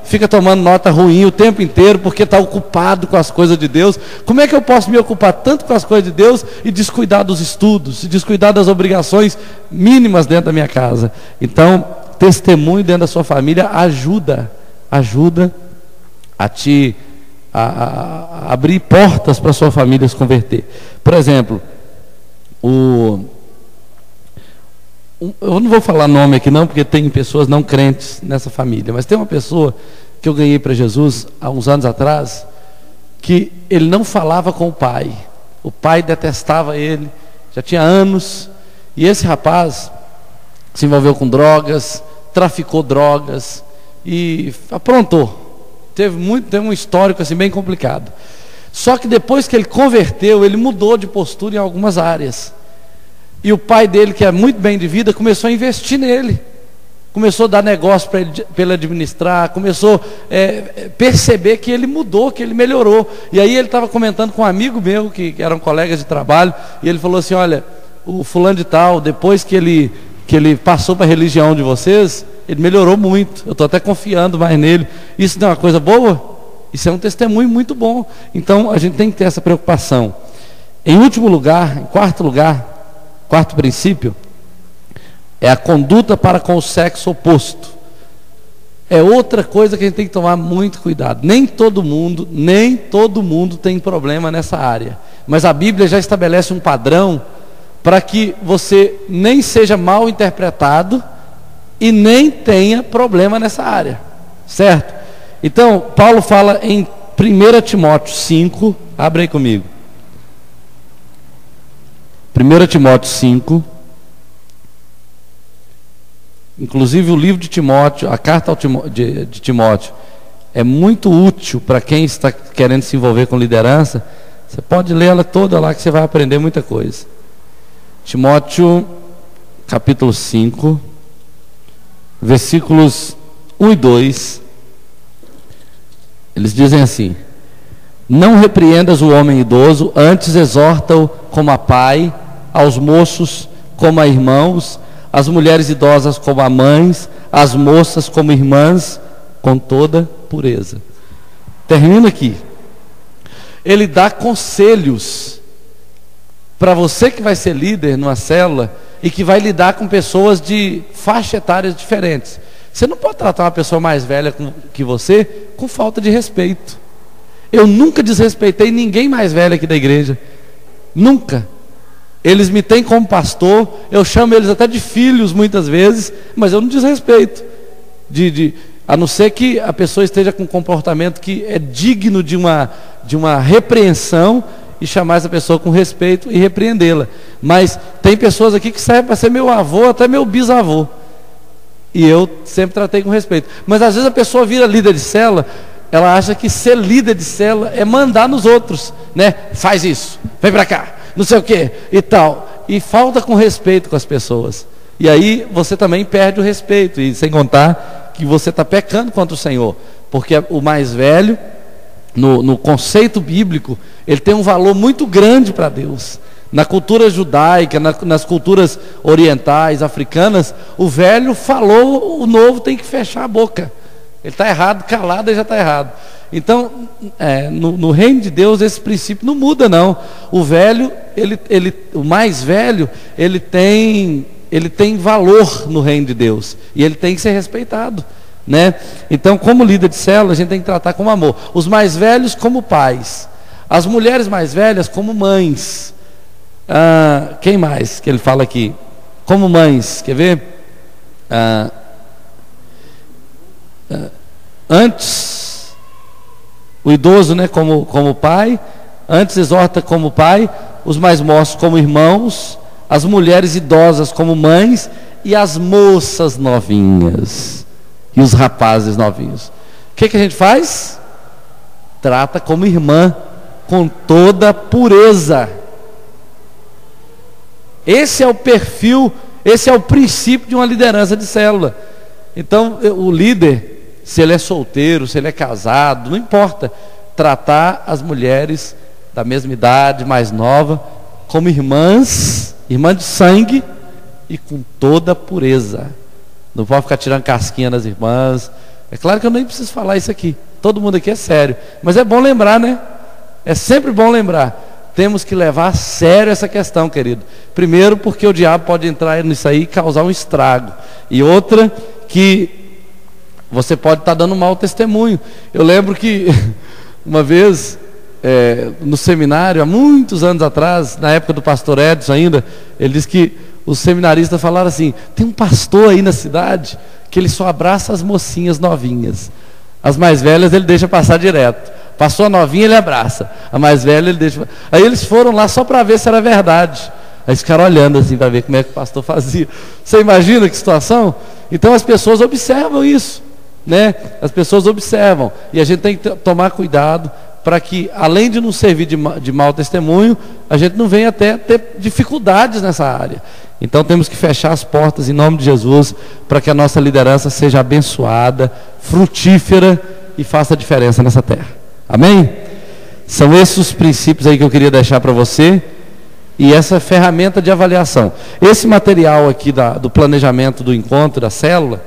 fica tomando nota ruim o tempo inteiro, porque está ocupado com as coisas de Deus. Como é que eu posso me ocupar tanto com as coisas de Deus e descuidar dos estudos, e descuidar das obrigações mínimas dentro da minha casa? Então, testemunho dentro da sua família ajuda a abrir portas para a sua família se converter. Por exemplo, eu não vou falar nome aqui não, porque tem pessoas não crentes nessa família, mas tem uma pessoa que eu ganhei para Jesus há uns anos atrás, que ele não falava com o pai detestava ele, já tinha anos, e esse rapaz se envolveu com drogas, traficou drogas e aprontou. Teve um histórico assim bem complicado. Só que depois que ele converteu, ele mudou de postura em algumas áreas. E o pai dele, que é muito bem de vida, começou a investir nele. Começou a dar negócio para ele administrar, começou a perceber que ele mudou, que ele melhorou. E aí ele estava comentando com um amigo meu, que eram colegas de trabalho, e ele falou assim: olha, o fulano de tal, depois que ele passou para a religião de vocês, ele melhorou muito, eu estou até confiando mais nele. Isso não é uma coisa boa? Isso é um testemunho muito bom. Então a gente tem que ter essa preocupação. Em último lugar, em quarto lugar, quarto princípio, é a conduta para com o sexo oposto. É outra coisa que a gente tem que tomar muito cuidado. Nem todo mundo tem problema nessa área, mas a Bíblia já estabelece um padrão para que você nem seja mal interpretado e nem tenha problema nessa área, certo? Então, Paulo fala em 1 Timóteo 5, abre aí comigo. 1 Timóteo 5, inclusive o livro de Timóteo, a carta de Timóteo, é muito útil para quem está querendo se envolver com liderança. Você pode ler ela toda lá, que você vai aprender muita coisa. Timóteo, capítulo 5, versículos 1 e 2, eles dizem assim: não repreendas o homem idoso, antes exorta-o como a pai, aos moços como a irmãos, as mulheres idosas como a mães, as moças como irmãs, com toda pureza. Termina aqui. Ele dá conselhos para você que vai ser líder numa célula e que vai lidar com pessoas de faixa etárias diferentes. Você não pode tratar uma pessoa mais velha que você com falta de respeito. Eu nunca desrespeitei ninguém mais velho aqui da igreja. Nunca. Eles me têm como pastor, eu chamo eles até de filhos muitas vezes, mas eu não desrespeito. A não ser que a pessoa esteja com um comportamento que é digno de uma repreensão, e chamar essa pessoa com respeito e repreendê-la. Mas tem pessoas aqui que servem para ser meu avô, até meu bisavô, e eu sempre tratei com respeito. Mas às vezes a pessoa vira líder de célula, ela acha que ser líder de célula é mandar nos outros, né? Faz isso, vem para cá, não sei o que e tal, e falta com respeito com as pessoas, e aí você também perde o respeito, e sem contar que você está pecando contra o Senhor, porque o mais velho, no conceito bíblico, ele tem um valor muito grande para Deus. Na cultura judaica, nas culturas orientais, africanas, o velho falou, o novo tem que fechar a boca. Ele está errado, calado, ele já está errado. Então, no reino de Deus, esse princípio não muda não. O velho, o mais velho, ele tem valor no reino de Deus, e ele tem que ser respeitado, né? Então, como líder de célula, a gente tem que tratar com amor. Os mais velhos como pais, as mulheres mais velhas como mães. Quem mais que ele fala aqui? Como mães, quer ver? Antes, o idoso, né, como pai, antes exorta como pai, os mais moços como irmãos, as mulheres idosas como mães, e as moças novinhas e os rapazes novinhos. O que a gente faz? Trata como irmã, com toda pureza. Esse é o perfil, esse é o princípio de uma liderança de célula. Então, o líder, se ele é solteiro, se ele é casado, não importa, tratar as mulheres da mesma idade, mais nova, como irmãs, irmã de sangue e com toda pureza. Não pode ficar tirando casquinha nas irmãs. É claro que eu nem preciso falar isso aqui. Todo mundo aqui é sério. Mas é bom lembrar, né? É sempre bom lembrar. Temos que levar a sério essa questão, querido. Primeiro, porque o diabo pode entrar nisso aí e causar um estrago. E outra, que você pode estar dando um mau testemunho. Eu lembro que uma vez, no seminário, há muitos anos atrás, na época do pastor Edson ainda, ele disse que os seminaristas falaram assim: tem um pastor aí na cidade que ele só abraça as mocinhas novinhas. As mais velhas ele deixa passar direto. Passou a novinha, ele abraça. A mais velha ele deixa. Aí eles foram lá só para ver se era verdade. Aí eles ficaram olhando assim para ver como é que o pastor fazia. Você imagina que situação? Então as pessoas observam isso, né? As pessoas observam. E a gente tem que tomar cuidado para que, além de não servir de mau testemunho, a gente não venha até ter dificuldades nessa área. Então temos que fechar as portas em nome de Jesus, para que a nossa liderança seja abençoada, frutífera e faça diferença nessa terra. Amém? São esses os princípios aí que eu queria deixar para você, e essa ferramenta de avaliação. Esse material aqui do planejamento do encontro, da célula,